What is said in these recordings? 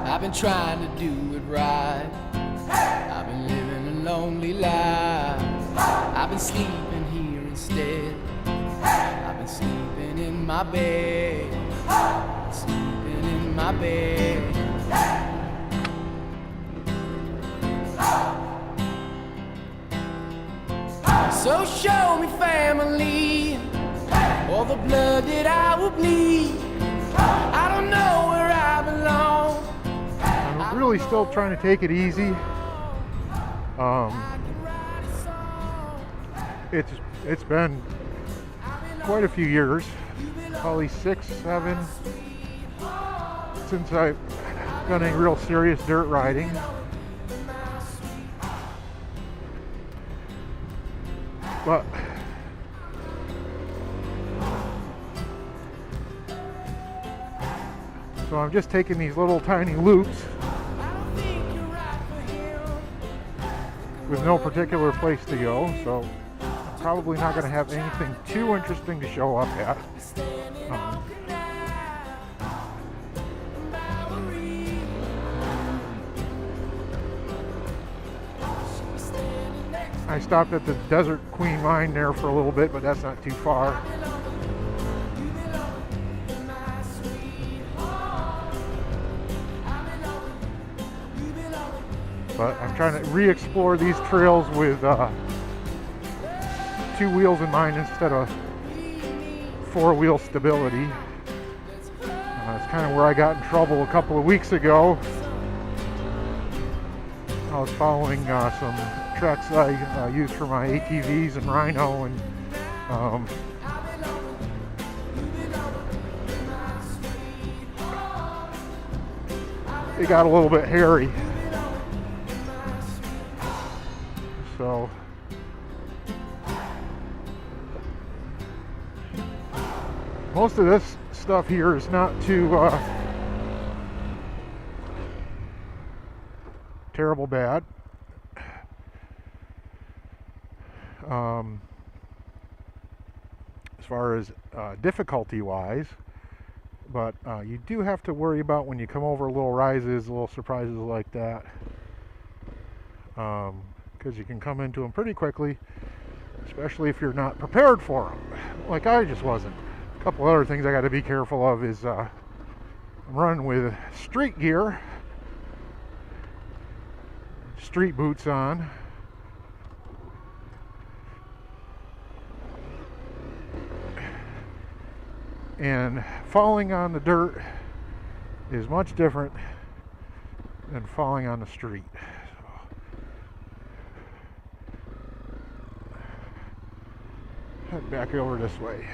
I've been trying to do it right. I've been living a lonely life. I've been sleeping here instead. I've been sleeping in my bed. Sleeping in my bed. So show me family, all the blood that I will bleed. I don't know where I belong. I'm really still trying to take it easy. It's been quite a few years, probably 6, 7, since I've done any real serious dirt riding. But so I'm just taking these little tiny loops with no particular place to go, so I'm probably not going to have anything too interesting to show up at. I stopped at the Desert Queen Mine there for a little bit, but that's not too far. But I'm trying to re-explore these trails with 2 wheels in mind instead of 4-wheel stability. It's kind of where I got in trouble a couple of weeks ago. I was following some tracks that I use for my ATVs and Rhino, and it got a little bit hairy. So most of this stuff here is not too terrible bad. As far as difficulty wise, but you do have to worry about when you come over little rises, little surprises like that, because you can come into them pretty quickly, especially if you're not prepared for them, like I just wasn't. A couple other things I got to be careful of is I'm running with street gear, street boots on. And falling on the dirt is much different than falling on the street. Head back over this way.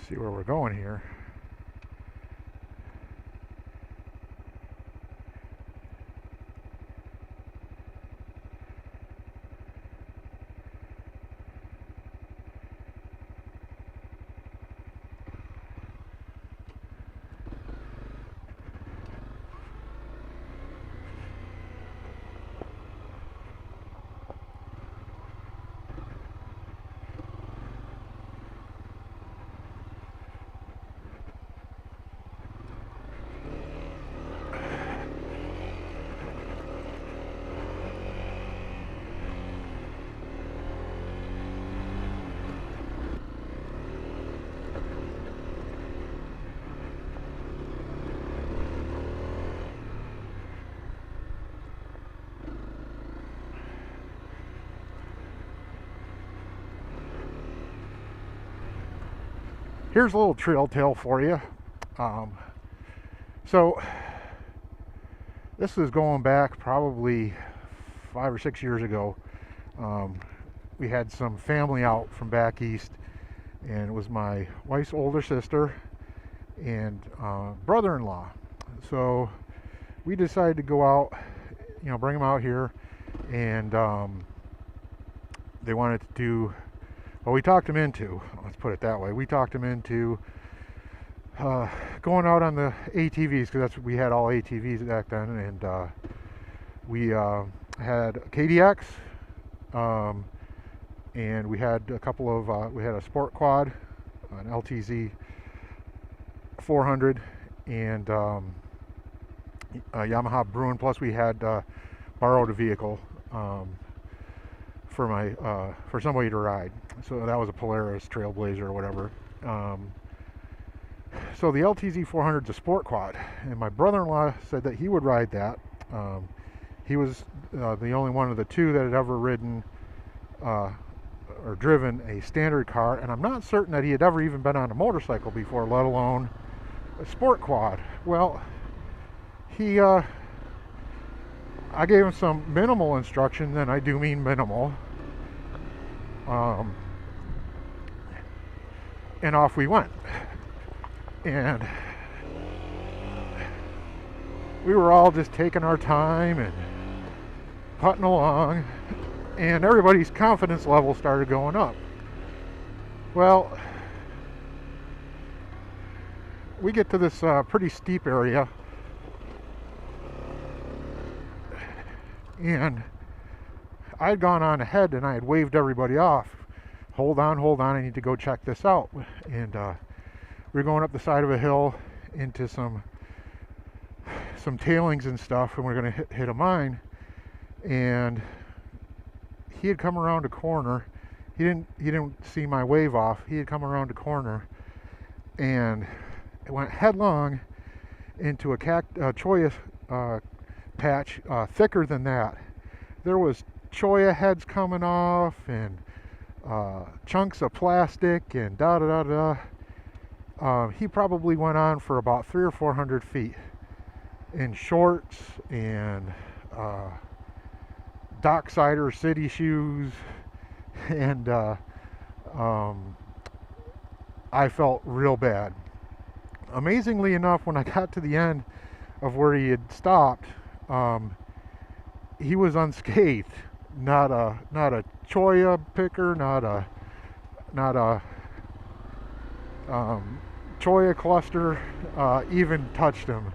See where we're going here. here's a little trail tale for you. So this is going back probably 5 or 6 years ago. We had some family out from back east, and it was my wife's older sister and brother-in-law. So we decided to go out, bring them out here, and they wanted to do, well, we talked them into, let's put it that way, we talked them into going out on the ATVs, because we had all ATVs back then, and we had a KDX, and we had a couple of, we had a sport quad, an LTZ 400, and a Yamaha Bruin, plus we had borrowed a vehicle for somebody to ride. So that was a Polaris Trailblazer or whatever. So the LTZ 400 is a sport quad, and my brother-in-law said that he would ride that. He was the only one of the two that had ever ridden or driven a standard car, and I'm not certain that he had ever even been on a motorcycle before, let alone a sport quad. Well, I gave him some minimal instruction, and I do mean minimal. And off we went. And we were all just taking our time and putting along, and everybody's confidence level started going up. Well, we get to this pretty steep area, and I had gone on ahead and I had waved everybody off. Hold on, I need to go check this out. And we were going up the side of a hill into some tailings and stuff, and we're going to hit a mine. And he had come around a corner. He didn't see my wave off. He had come around a corner, and it went headlong into a cholla patch thicker than that. There was cholla heads coming off, and chunks of plastic, and he probably went on for about 300 or 400 feet in shorts and Docksider city shoes, and I felt real bad. Amazingly enough, when I got to the end of where he had stopped, he was unscathed. Not a cholla picker, not a cholla cluster even touched him.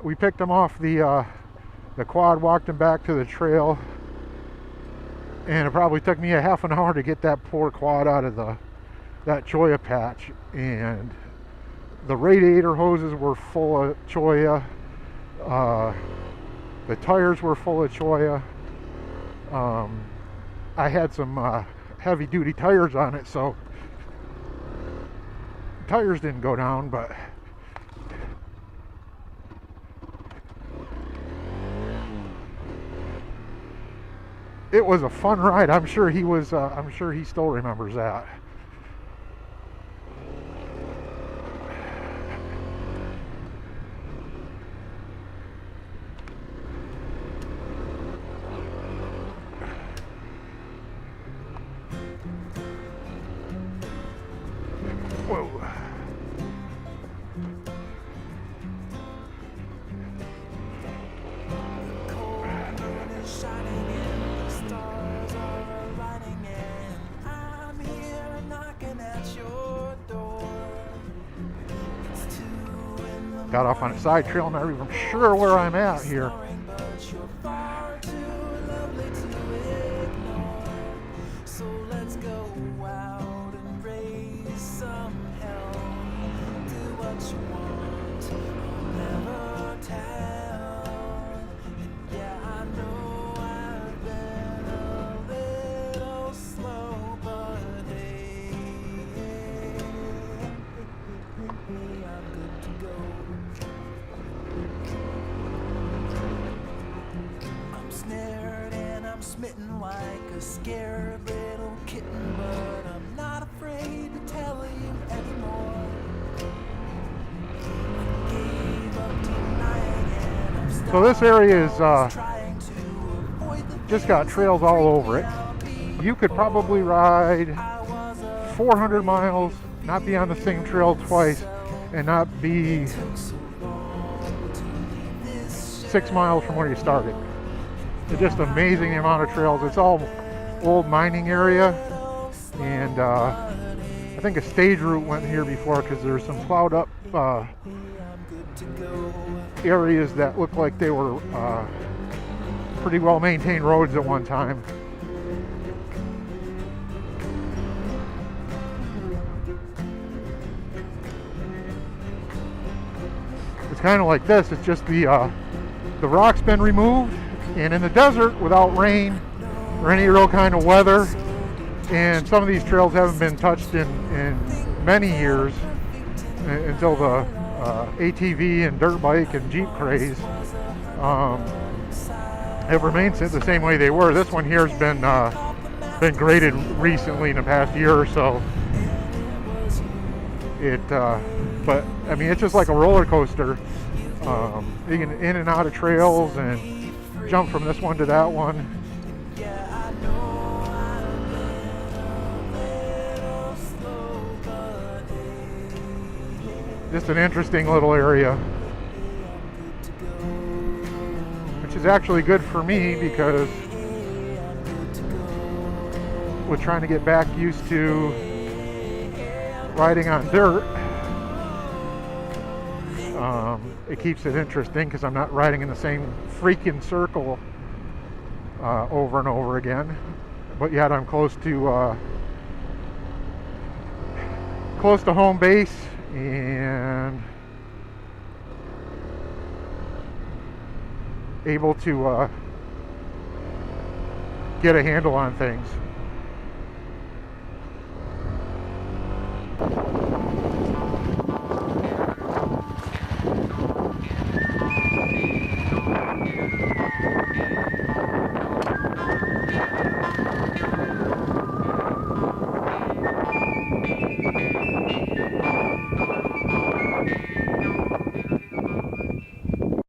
We picked him off the quad, walked him back to the trail, and it probably took me a half an hour to get that poor quad out of that cholla patch. And the radiator hoses were full of cholla. The tires were full of cholla. I had some heavy duty tires on it, so tires didn't go down, but it was a fun ride. I'm sure he still remembers that. Whoa. Got off on a side trail, not even sure where I'm at here. Smitten like a scared little kitten, but I'm not afraid to tell you So this area is just got trails all over it. You could probably ride 400 miles, not be on the same trail twice, and not be 6 miles from where you started. It's just amazing the amount of trails. It's all old mining area, and I think a stage route went here before because there's some plowed up areas that look like they were pretty well maintained roads at one time. It's kind of like this. It's just the rock's been removed, and in the desert without rain or any real kind of weather, and some of these trails haven't been touched in many years until the ATV and dirt bike and Jeep craze have remained the same way they were. This one here has been graded recently in the past year or so. But I mean, it's just like a roller coaster. You can in and out of trails and jump from this one to that one. Just an interesting little area, which is actually good for me because with trying to get back used to riding on dirt, it keeps it interesting because I'm not riding in the same freaking circle over and over again, but yet I'm close to home base and able to get a handle on things.